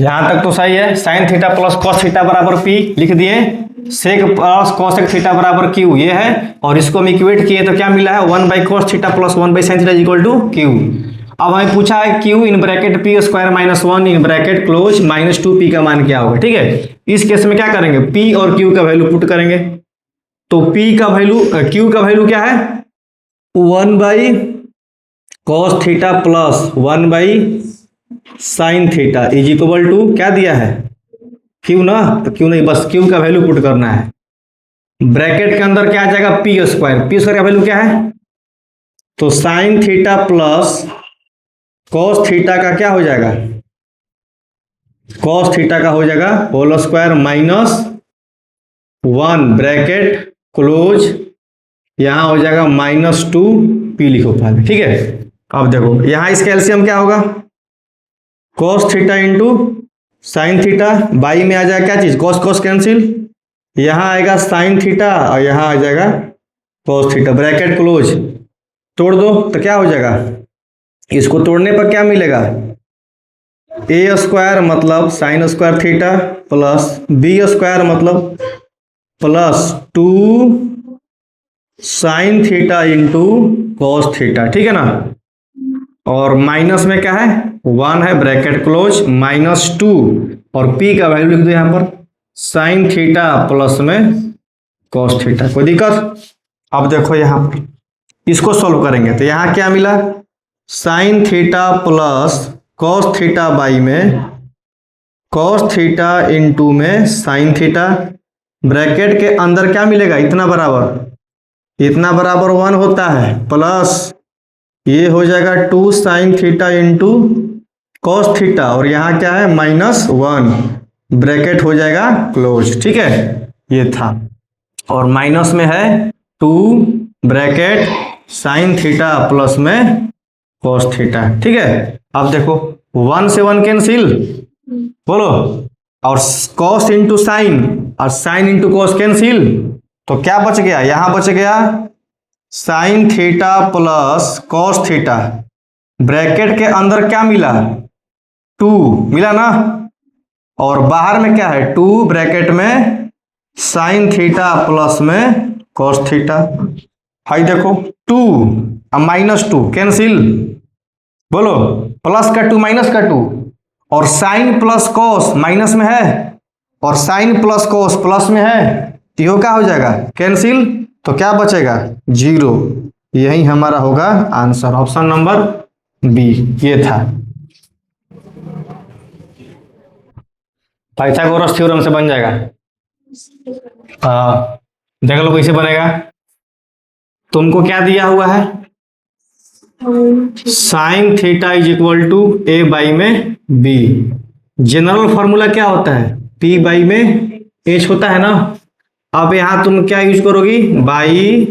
यहां तक तो सही है। Sine theta plus cos theta बराबर पी लिख दिए, सेक प्लस कॉसेक थीटा बराबर क्यू ये है, और इसको हम इक्वेट किए तो क्या मिला है 1/cos theta plus 1/sin theta equal to Q. अब हमें पूछा है Q in bracket P square minus 1 in bracket close minus 2 P का मान क्या होगा। ठीक है, इस केस में क्या करेंगे, पी और क्यू का वैल्यू पुट करेंगे। तो पी का वैल्यू क्यू का वैल्यू क्या है 1/cos theta plus 1/sin theta is equal to क्या दिया है क्यू ना, तो क्यू नहीं, बस क्यू का वैल्यू पुट करना है। ब्रैकेट के अंदर क्या आ जाएगा पी स्क्वायर का वैल्यू क्या है, तो sine theta plus cos theta का क्या हो जाएगा, कॉस थीटा का हो जाएगा whole square minus 1 bracket close, यहां हो जाएगा -2 पी लिखो पहले। ठीक है, अब देखो यहां इसका एलसीएम क्या होगा, cos theta into sine theta, by में आ जाएगा क्या चीज कॉस कॉस कैंसिल, यहां आएगा साइन थीटा और यहां आ जाएगा कॉस थीटा, ब्रैकेट क्लोज, तोड़ दो तो क्या हो जाएगा, इसको तोड़ने पर क्या मिलेगा ए स्क्वायर मतलब sine square theta plus b square मतलब plus 2 sine theta into cos theta. ठीक है ना, और माइनस में क्या है 1 है ब्रैकेट क्लोज -2 और पी का वैल्यू लिख दो यहां पर साइन थीटा प्लस में कॉस थीटा। कोई दिक्कत। अब देखो यहां पर इसको सॉल्व करेंगे तो यहां क्या मिला sign theta plus cos theta by में कॉस थीटा इंटू में साइन थीटा, ब्रैकेट के अंदर क्या मिलेगा इतना बराबर 1 होता है, प्लस ये हो जाएगा 2 sine theta into cos theta और यहाँ क्या है -1 ब्रैकेट हो जाएगा क्लोज। ठीक है, ये था, और माइनस में है 2 ब्रैकेट साइन थीटा प्लस में कॉस थीटा। ठीक है, अब देखो 1 से 1 कैंसिल, बोलो, और कॉस इंटू साइन और साइन इंटू कॉस कैंसिल, तो क्या बच गया, यहां बच गया sign theta plus cos theta, bracket के अंदर क्या मिला 2 मिला ना, और बाहर में क्या है 2 ब्रैकेट में साइन थीटा प्लस में कॉस थीटा। हाई देखो 2 और -2 कैंसिल, बोलो, प्लस का 2 माइनस का 2, और साइन प्लस कॉस माइनस में है और साइन प्लस कॉस प्लस में है, तो यो क्या हो जाएगा कैंसिल, तो क्या बचेगा 0। यही हमारा होगा आंसर, ऑप्शन नंबर बी ये था। पाइथागोरस थ्योरम से बन जाएगा। देख लो कैसे बनेगा। तुमको क्या दिया हुआ है sine theta is equal to A by में बी, जनरल फॉर्मूला क्या होता है पी बाई में एच होता है ना। अब यहां तुम क्या यूज करोगी बाई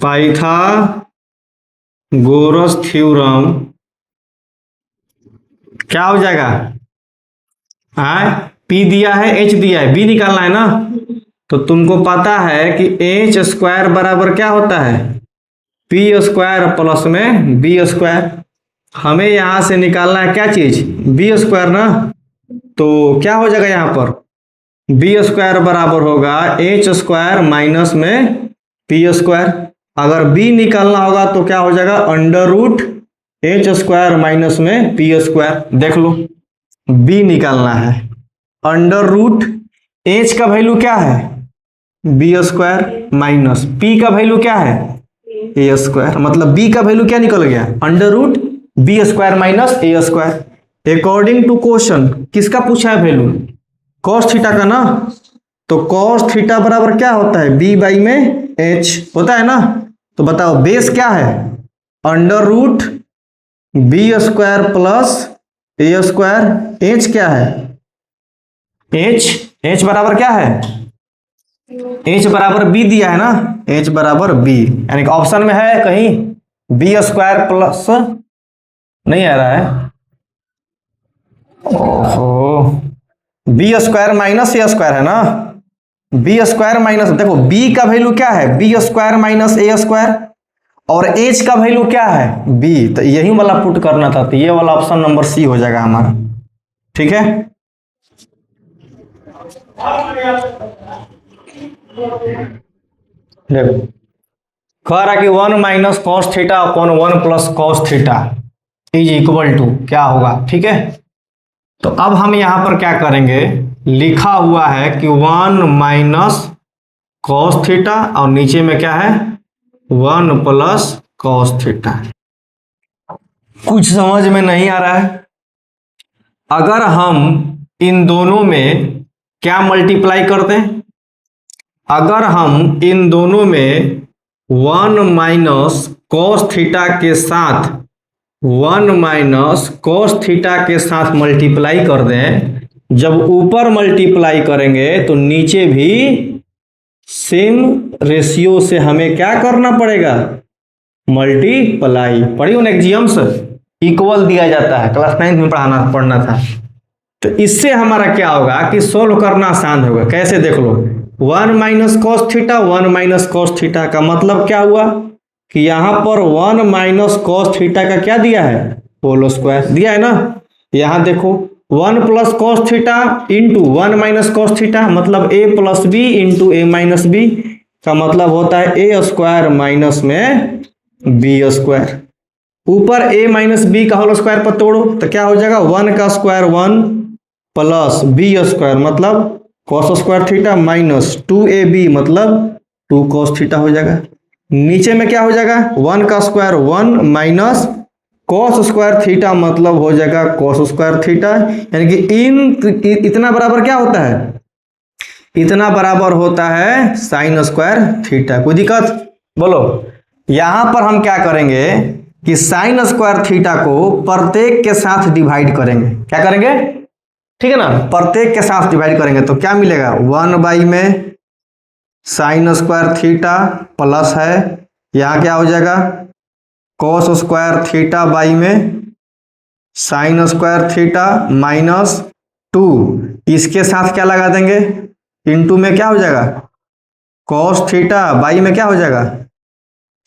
पाइथागोरस थ्योरम, क्या हो जाएगा पी दिया है एच दिया है, बी निकालना है ना, तो तुमको पता है कि एच स्क्वायर बराबर क्या होता है पी स्क्वायर प्लस में बी स्क्वायर, हमें यहां से निकालना है क्या चीज बी स्क्वायर ना, तो क्या हो जाएगा यहां पर बी स्क्वायर बराबर होगा एच स्क्वायर माइनस में पी स्क्वायर, अगर बी निकालना होगा तो क्या हो जाएगा √एच स्क्वायर माइनस में पी स्क्वायर। देख लो बी निकालना है, √एच का वैल्यू क्या है बी स्क्वायर माइनस पी का वैल्यू क्या है ए स्क्वायर, मतलब बी का वैल्यू क्या निकल गया √बी square minus A square. According to question किसका पूछा है वैल्यू कॉस थीटा का ना, तो कॉस थीटा बराबर क्या होता है बी बाई में एच होता है ना, तो बताओ बेस क्या है √बी स्क्वायर प्लस ए स्क्वायर, एच क्या है एच बराबर क्या है एच बराबर बी दिया है ना, एच बराबर बी, यानी ऑप्शन में है कहीं बी स्क्वायर प्लस नहीं आ रहा है, ओहो B square minus A square है ना, बी स्क्वायर माइनस, देखो बी का वैल्यू क्या है B square minus A square, और एच का वैल्यू क्या है बी, तो यही वाला पुट करना था, तो ये वाला ऑप्शन नंबर सी हो जाएगा हमारा। ठीक है, देखो कह रहा कि 1 minus cos theta upon 1 plus cos theta is equal to क्या होगा। ठीक है, तो अब हम यहां पर क्या करेंगे, लिखा हुआ है कि 1 माइनस कॉस थीटा और नीचे में क्या है 1 प्लस कॉस थीटा। कुछ समझ में नहीं आ रहा है। अगर हम इन दोनों में क्या मल्टीप्लाई कर दें, अगर हम इन दोनों में 1 माइनस कॉस थीटा के साथ 1 माइनस कॉस थीटा के साथ मल्टीप्लाई कर दें, जब ऊपर मल्टीप्लाई करेंगे तो नीचे भी सेम रेशियो से हमें क्या करना पड़ेगा, मल्टीप्लाई। पढ़ी उन एक्जियम्स, इक्वल दिया जाता है, क्लास 9 में पढ़ना था। तो इससे हमारा क्या होगा कि सोल्व करना आसान होगा। कैसे देख लो, 1 minus cos theta, 1 minus cos theta का मतलब क्या हुआ कि यहां पर 1 माइनस कॉस थीटा का क्या दिया है, होल स्क्वायर दिया है ना। यहां देखो 1 plus cos theta into 1 minus cos theta, मतलब ए प्लस बी इंटू ए माइनस बी का मतलब होता है ए स्क्वायर माइनस में बी स्क्वायर। ऊपर ए माइनस बी का होल स्क्वायर पर तोड़ो तो क्या हो जाएगा, 1 का स्क्वायर 1 प्लस बी स्क्वायर मतलब cos square theta minus 2ab मतलब 2 कॉस थीटा हो जाएगा। नीचे में क्या हो जाएगा, 1 का square 1 minus cos square theta मतलब हो जाएगा कॉस स्क्वायर थीटा। यानी कि इन इतना बराबर क्या होता है, इतना बराबर होता है साइन स्क्वायर थीटा। कोई दिक्कत बोलो। यहां पर हम क्या करेंगे कि साइन स्क्वायर थीटा को प्रत्येक के साथ डिवाइड करेंगे। क्या करेंगे, ठीक है ना, प्रत्येक के साथ डिवाइड करेंगे तो क्या मिलेगा, 1 बाई में साइन स्क्वायर थीटा प्लस है, यहां क्या हो जाएगा कॉस स्क्वायर थीटा बाई में साइन स्क्वायर थीटा माइनस 2, इसके साथ क्या लगा देंगे, इनटू में क्या हो जाएगा कॉस थीटा बाई में क्या हो जाएगा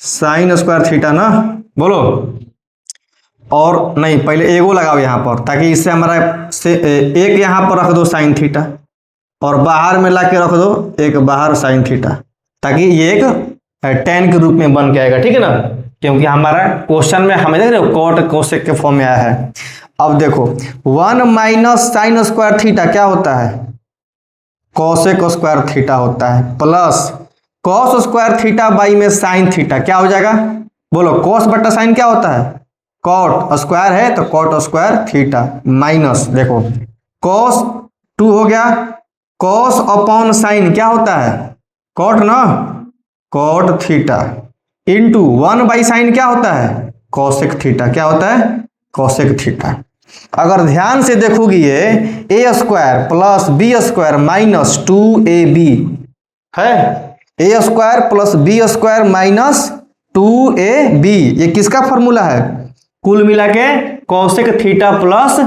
साइन स्क्वायर थीटा ना। बोलो, और नहीं पहले एगो लगाओ यहां पर, ताकि इससे हमारा एक यहां पर रख दो साइन थीटा और बाहर में लाके रख दो एक बाहर साइन थीटा, ताकि ये एक tan के रूप में बन के आएगा। ठीक है ना, क्योंकि हमारा क्वेश्चन में हमें देख रहे हो कॉट कोसेक के फॉर्म में आया है। अब देखो 1 माइनस साइन स्क्वायर थीटा क्या होता है, कॉसेक स्क्वायर थीटा होता है, plus cos square theta by में साइन थीटा क्या हो जाएगा, बोलो कॉस बटा साइन क्या होता है, कॉट स्क्वायर है तो कॉट स्क्वायर थीटा माइनस देखो कॉस 2 हो गया, कॉस अपॉन साइन क्या होता है कॉट ना, cot theta into 1 by sine क्या होता है कॉसेक थीटा, क्या होता है कॉसेक थीटा। अगर ध्यान से देखोगी ये a square plus b square minus 2ab है, ए square plus b square minus 2ab ये किसका फॉर्मूला है, कुल मिला के cosec theta plus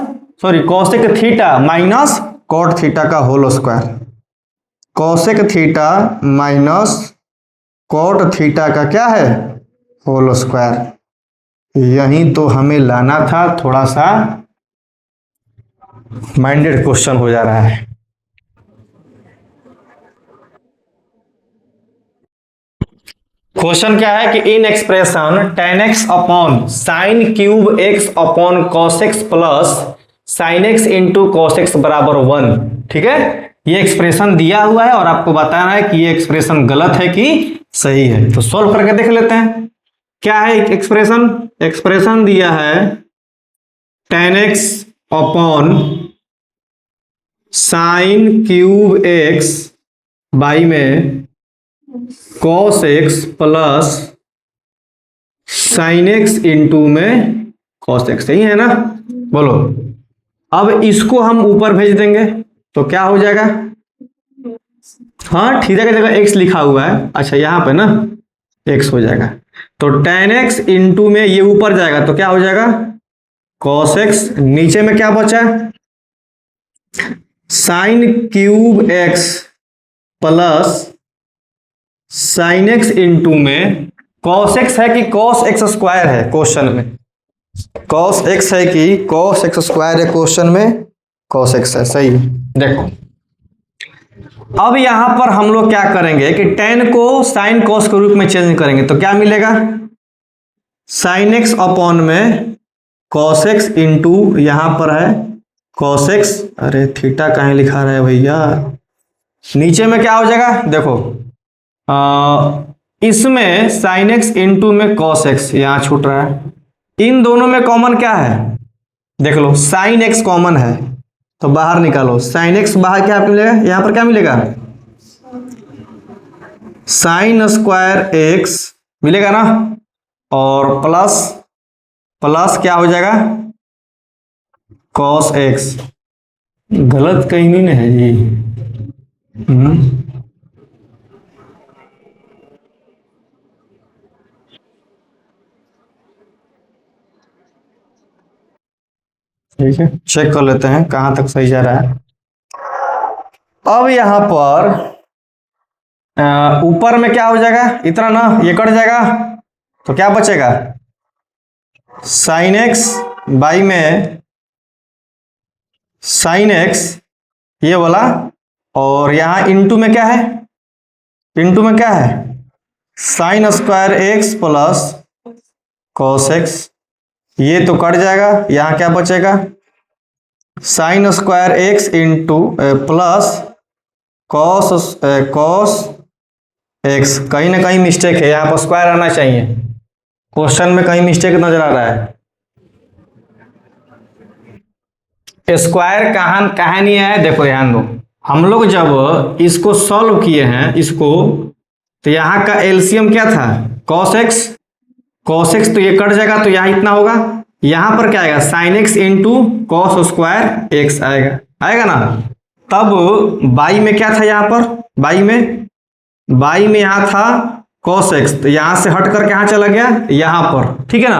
cosec theta minus cot theta का whole square, cosec theta minus cot theta का क्या है होल स्क्वायर। यही तो हमें लाना था, थोड़ा सा माइंडेड क्वेश्चन हो जा रहा है। क्वेश्चन क्या है कि इन expression tan x upon sine cube x upon cos x plus sine x into cos x बराबर 1। ठीक है, ये एक्सप्रेशन दिया हुआ है और आपको बताना है कि ये एक्सप्रेशन गलत है कि सही है। तो सॉल्व करके देख लेते हैं क्या है एक्सप्रेशन। एक्सप्रेशन दिया है tan x upon sine cube x by में cos x plus sine x into में cos x, सही है ना। बोलो, अब इसको हम ऊपर भेज देंगे तो क्या हो जाएगा, हाँ थीटा की जगह x लिखा हुआ है, अच्छा यहाँ पे ना x हो जाएगा, तो tan x इंटू में ये ऊपर जाएगा तो क्या हो जाएगा cos x, नीचे में क्या बचा sign cube x plus sine x into में कॉस एक्स है कि कॉस एक्स स्क्वायर है क्वेश्चन में, कॉस एक्स है कि कॉस एक्स स्क्वायर है क्वेश्चन में, कॉस एक्स है, सही है। देखो अब यहां पर हम लोग क्या करेंगे कि टेन को साइन कॉस के रूप में चेंज करेंगे, तो क्या मिलेगा, साइन एक्स अपॉन में कॉस एक्स इंटू यहां पर है कॉस एक्स, अरे थीटा कहाँ लिखा रहा है भैया, नीचे में क्या हो जाएगा, देखो इसमें साइन एक्स इंटू में कॉस एक्स यहां छूट रहा है, इन दोनों में कॉमन क्या है, देख लो साइन एक्स कॉमन है तो बाहर निकालो, साइन एक्स बाहर क्या मिलेगा, यहां पर क्या मिलेगा, साइन स्क्वायर एक्स मिलेगा ना, और प्लस प्लस क्या हो जाएगा, कॉस एक्स, गलत कहीं नहीं है जी। ठीक है, चेक कर लेते हैं कहां तक सही जा रहा है। अब यहां पर ऊपर में क्या हो जाएगा, इतना ना ये कट जाएगा, तो क्या बचेगा, साइन एक्स बाई में साइन एक्स ये वाला, और यहां इंटू में क्या है, इंटू में क्या है, sine square x plus cos x, ये तो कट जाएगा, यहां क्या बचेगा, sine square x into plus cos cos x, कहीं ना कहीं मिस्टेक है, यहां पर स्क्वायर आना चाहिए, क्वेश्चन में कहीं मिस्टेक नजर आ रहा है, स्क्वायर कहां नहीं आया, देखो ध्यान दो, हम लोग जब इसको सॉल्व किए हैं इसको, तो यहां का एलसीएम क्या था, कॉस एक्स, कॉस एक्स तो ये कट जाएगा, तो यहां इतना होगा, यहां पर क्या आएगा, sign X into cos square x आएगा, आएगा ना, तब बाई में क्या था, यहां पर बाई में यहां था कॉस एक्स, तो यहां से हट कर कहां चला गया, यहां पर, ठीक है ना,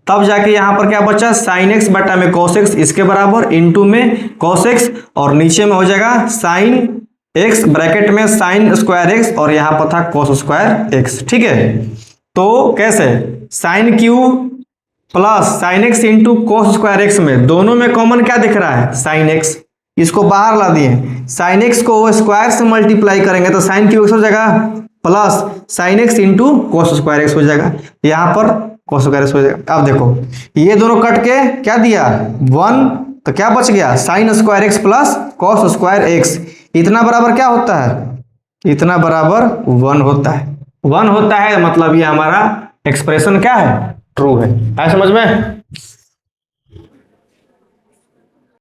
तब जाके यहां पर क्या बचा, साइन एक्स बटा में कॉस एक्स इसके बराबर इंटू में कॉस एक्स, और नीचे में हो जाएगा साइन एक्स ब्रैकेट में साइन स्क्वायर एक्स, और यहां पर था कॉस स्क्वायर एक्स, ठीक है, तो कैसे, sine Q plus sine X into cos square X में दोनों में कॉमन क्या दिख रहा है, साइन एक्स, इसको बाहर ला दिए, साइन एक्स को स्क्वायर से मल्टीप्लाई करेंगे तो साइन क्यू एक्स हो जाएगा, plus sine X into cos square x हो जाएगा, यहां पर कॉस स्क्वायर एक्स हो जाएगा। अब देखो ये दोनों कट के क्या दिया, 1, तो क्या बच गया, sine square x plus cos square x, इतना बराबर क्या होता है, इतना बराबर 1 होता है, 1 होता है, मतलब ये हमारा एक्सप्रेशन क्या है, ट्रू है, समझ में।